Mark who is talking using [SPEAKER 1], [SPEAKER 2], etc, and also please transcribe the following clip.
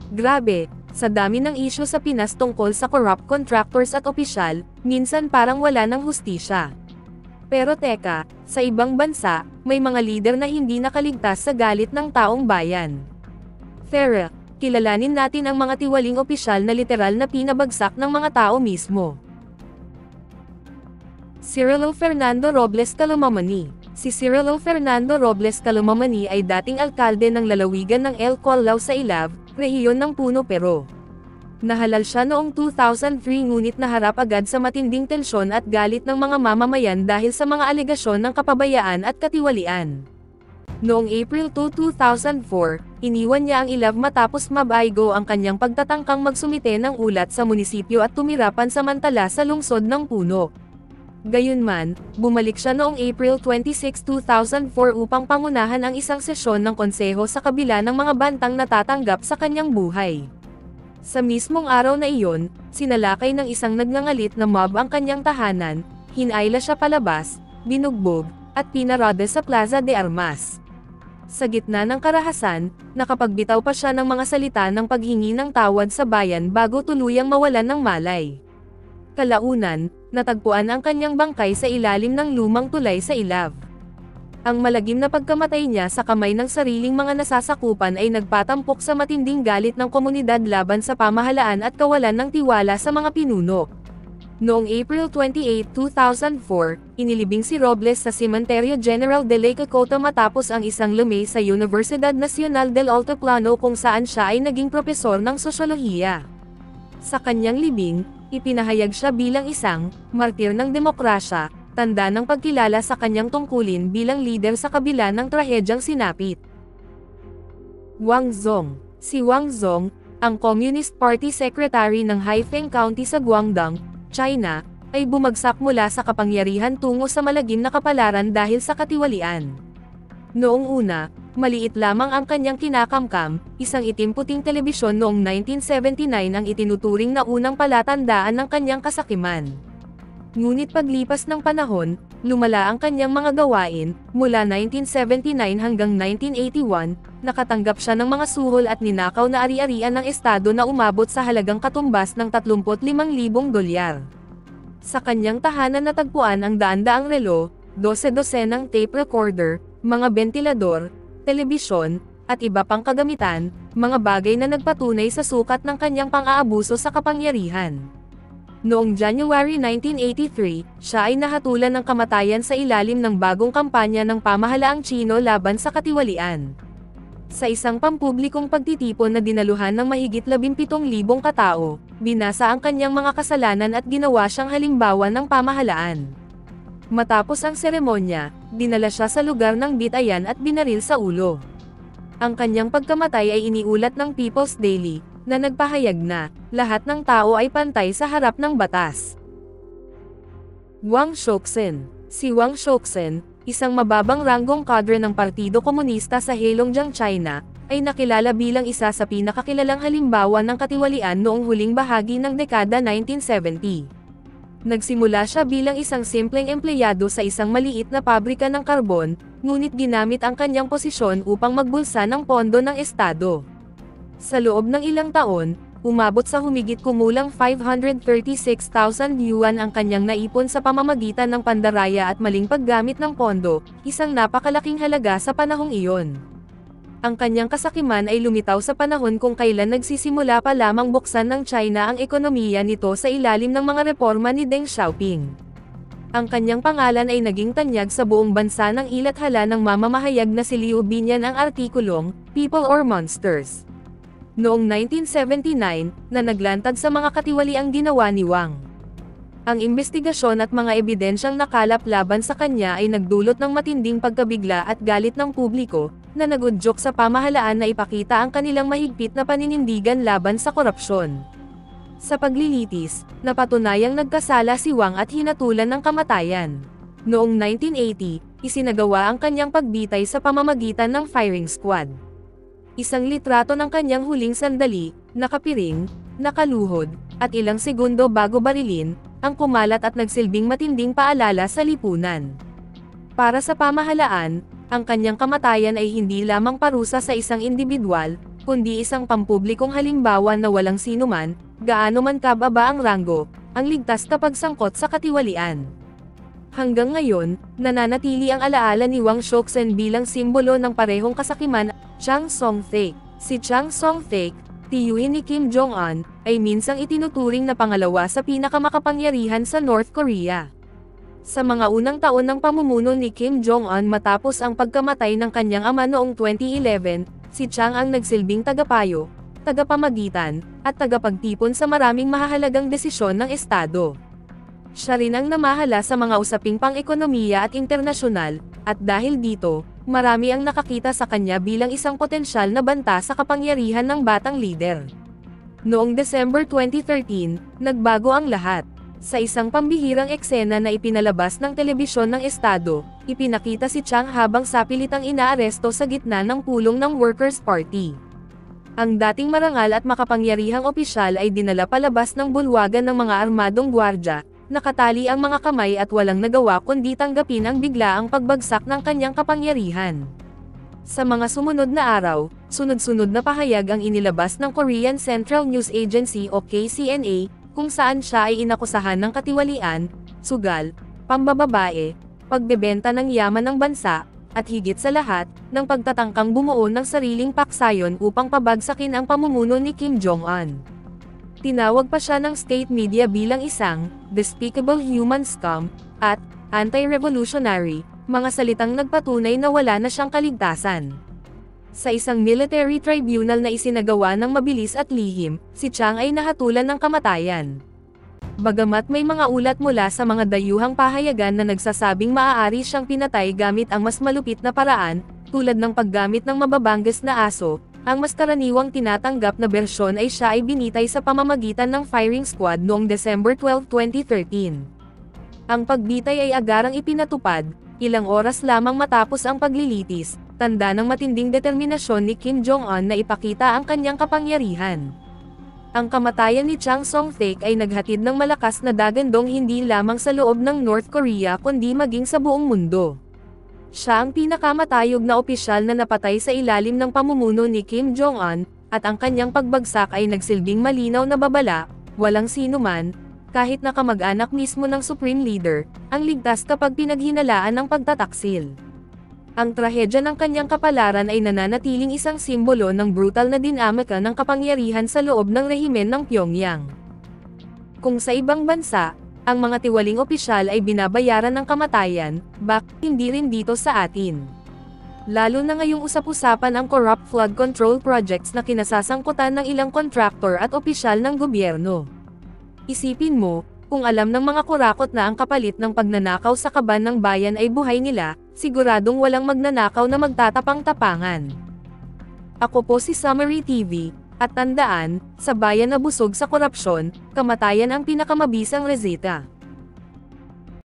[SPEAKER 1] Grabe, sa dami ng isyu sa Pinas tungkol sa corrupt contractors at opisyal, minsan parang wala ng hustisya. Pero teka, sa ibang bansa, may mga lider na hindi nakaligtas sa galit ng taong bayan. Tara, kilalanin natin ang mga tiwaling opisyal na literal na pinabagsak ng mga tao mismo. Cirilo Fernando Robles Calumamani. Si Cirilo Fernando Robles Calumamani ay dating alkalde ng lalawigan ng El Collao sa Ilab, rehiyon ng Puno Pero. Nahalal siya noong 2003 ngunit naharap agad sa matinding tensyon at galit ng mga mamamayan dahil sa mga alegasyon ng kapabayaan at katiwalian. Noong April 2, 2004, iniwan niya ang Ilab matapos mabaygo ang kanyang pagtatangkang magsumite ng ulat sa munisipyo at tumira pansamantala sa lungsod ng Puno. Gayunman, bumalik siya noong April 26, 2004 upang pangunahan ang isang sesyon ng konseho sa kabila ng mga bantang natatanggap sa kanyang buhay. Sa mismong araw na iyon, sinalakay ng isang nagngangalit na mob ang kanyang tahanan, hinayla siya palabas, binugbog, at pinarada sa Plaza de Armas. Sa gitna ng karahasan, nakapagbitaw pa siya ng mga salita ng paghingi ng tawad sa bayan bago tuluyang mawalan ng malay. Kalaunan, natagpuan ang kanyang bangkay sa ilalim ng lumang tulay sa Ilab. Ang malagim na pagkamatay niya sa kamay ng sariling mga nasasakupan ay nagpatampok sa matinding galit ng komunidad laban sa pamahalaan at kawalan ng tiwala sa mga pinuno. Noong April 28, 2004, inilibing si Robles sa Cementerio General de Lake Cota matapos ang isang lumay sa Universidad Nacional del Altiplano kung saan siya ay naging propesor ng sosyolohiya. Sa kanyang libing, ipinahayag siya bilang isang martir ng demokrasya, tanda ng pagkilala sa kanyang tungkulin bilang lider sa kabila ng trahedyang sinapit. Wang Zong. Si Wang Zong, ang Communist Party Secretary ng Haifeng County sa Guangdong, China, ay bumagsak mula sa kapangyarihan tungo sa malagim na kapalaran dahil sa katiwalian. Noong una, maliit lamang ang kanyang kinakamkam, isang itim-puting telebisyon noong 1979 ang itinuturing na unang palatandaan ng kanyang kasakiman. Ngunit paglipas ng panahon, lumala ang kanyang mga gawain, mula 1979 hanggang 1981, nakatanggap siya ng mga suhol at ninakaw na ari-arian ng estado na umabot sa halagang katumbas ng 35,000 dolyar. Sa kanyang tahanan natagpuan ang daan-daang relo, 12-dosenang tape recorder, mga bentilador, telebisyon, at iba pang kagamitan, mga bagay na nagpatunay sa sukat ng kanyang pang-aabuso sa kapangyarihan. Noong January 1983, siya ay nahatulan ng kamatayan sa ilalim ng bagong kampanya ng pamahalaang Chino laban sa katiwalian. Sa isang pampublikong pagtitipon na dinaluhan ng mahigit 17,000 katao, binasa ang kanyang mga kasalanan at ginawa siyang halimbawa ng pamahalaan. Matapos ang seremonya, dinala siya sa lugar ng bitayan at binaril sa ulo. Ang kanyang pagkamatay ay iniulat ng People's Daily, na nagpahayag na, lahat ng tao ay pantay sa harap ng batas. Wang Shouxin. Si Wang Shouxin, isang mababang ranggong kadre ng Partido Komunista sa Heilongjiang, China, ay nakilala bilang isa sa pinakakilalang halimbawa ng katiwalian noong huling bahagi ng dekada 1970. Nagsimula siya bilang isang simpleng empleyado sa isang maliit na pabrika ng karbon, ngunit ginamit ang kanyang posisyon upang magbulsa ng pondo ng estado. Sa loob ng ilang taon, umabot sa humigit kumulang 536,000 yuan ang kanyang naipon sa pamamagitan ng pandaraya at maling paggamit ng pondo, isang napakalaking halaga sa panahong iyon. Ang kanyang kasakiman ay lumitaw sa panahon kung kailan nagsisimula pa lamang buksan ng China ang ekonomiya nito sa ilalim ng mga reforma ni Deng Xiaoping. Ang kanyang pangalan ay naging tanyag sa buong bansa ng ilathala ng mamamahayag na si Liu Binyan ang artikulong, People or Monsters. Noong 1979, na naglantad sa mga katiwaliang ginawa ni Wang. Ang imbestigasyon at mga ebidensyang nakalap laban sa kanya ay nagdulot ng matinding pagkabigla at galit ng publiko, na nagudyok sa pamahalaan na ipakita ang kanilang mahigpit na paninindigan laban sa korupsyon. Sa paglilitis, napatunayang nagkasala si Wang at hinatulan ng kamatayan. Noong 1980, isinagawa ang kanyang pagbitay sa pamamagitan ng firing squad. Isang litrato ng kanyang huling sandali, nakapiring, nakaluhod, at ilang segundo bago barilin, ang kumalat at nagsilbing matinding paalala sa lipunan. Para sa pamahalaan, ang kanyang kamatayan ay hindi lamang parusa sa isang individual, kundi isang pampublikong halimbawa na walang sinuman, gaano man kababa ang ranggo, ang ligtas kapag sangkot sa katiwalian. Hanggang ngayon, nananatili ang alaala ni Wang Shouxen bilang simbolo ng parehong kasakiman. Chang Song-thaek. Si Chang Song-thaek, tiyuhin ni Kim Jong-un, ay minsang itinuturing na pangalawa sa pinakamakapangyarihan sa North Korea. Sa mga unang taon ng pamumuno ni Kim Jong-un matapos ang pagkamatay ng kanyang ama noong 2011, si Chang ang nagsilbing tagapayo, tagapamagitan, at tagapagtipon sa maraming mahahalagang desisyon ng Estado. Siya rin ang namahala sa mga usaping pang-ekonomiya at internasyonal, at dahil dito, marami ang nakakita sa kanya bilang isang potensyal na banta sa kapangyarihan ng batang lider. Noong December 2013, nagbago ang lahat. Sa isang pambihirang eksena na ipinalabas ng telebisyon ng Estado, ipinakita si Chang habang sapilitang inaaresto sa gitna ng pulong ng Workers' Party. Ang dating marangal at makapangyarihang opisyal ay dinala palabas ng bulwagan ng mga armadong gwardya, nakatali ang mga kamay at walang nagawa kundi tanggapin ang biglaang pagbagsak ng kanyang kapangyarihan. Sa mga sumunod na araw, sunod-sunod na pahayag ang inilabas ng Korean Central News Agency o KCNA, kung saan siya ay inakusahan ng katiwalian, sugal, pambababae, pagbebenta ng yaman ng bansa, at higit sa lahat, ng pagtatangkang bumuo ng sariling paksayon upang pabagsakin ang pamumuno ni Kim Jong-un. Tinawag pa siya ng state media bilang isang despicable human scum at anti-revolutionary, mga salitang nagpatunay na wala na siyang kaligtasan. Sa isang military tribunal na isinagawa ng mabilis at lihim, si Chang ay nahatulan ng kamatayan. Bagamat may mga ulat mula sa mga dayuhang pahayagan na nagsasabing maaari siyang pinatay gamit ang mas malupit na paraan, tulad ng paggamit ng mababanggas na aso, ang mas karaniwang tinatanggap na bersyon ay siya ay binitay sa pamamagitan ng firing squad noong December 12, 2013. Ang pagbitay ay agarang ipinatupad, ilang oras lamang matapos ang paglilitis, tanda ng matinding determinasyon ni Kim Jong-un na ipakita ang kanyang kapangyarihan. Ang kamatayan ni Chang Song-thaek ay naghatid ng malakas na dagandong hindi lamang sa loob ng North Korea kundi maging sa buong mundo. Siya ang pinakamatayog na opisyal na napatay sa ilalim ng pamumuno ni Kim Jong-un, at ang kanyang pagbagsak ay nagsilbing malinaw na babala, walang sinuman, kahit na kamag-anak mismo ng Supreme Leader, ang ligtas kapag pinaghinalaan ng pagtataksil. Ang trahedya ng kanyang kapalaran ay nananatiling isang simbolo ng brutal na dinamika ng kapangyarihan sa loob ng rehimen ng Pyongyang. Kung sa ibang bansa, ang mga tiwaling opisyal ay binabayaran ng kamatayan, bakit hindi rin dito sa atin? Lalo na ngayong usap-usapan ang corrupt flood control projects na kinasasangkutan ng ilang kontraktor at opisyal ng gobyerno. Isipin mo, kung alam ng mga kurakot na ang kapalit ng pagnanakaw sa kaban ng bayan ay buhay nila, siguradong walang magnanakaw na magtatapang-tapangan. Ako po si Summary TV. At tandaan, sa bayan na busog sa korupsyon, kamatayan ang pinakamabisang reseta.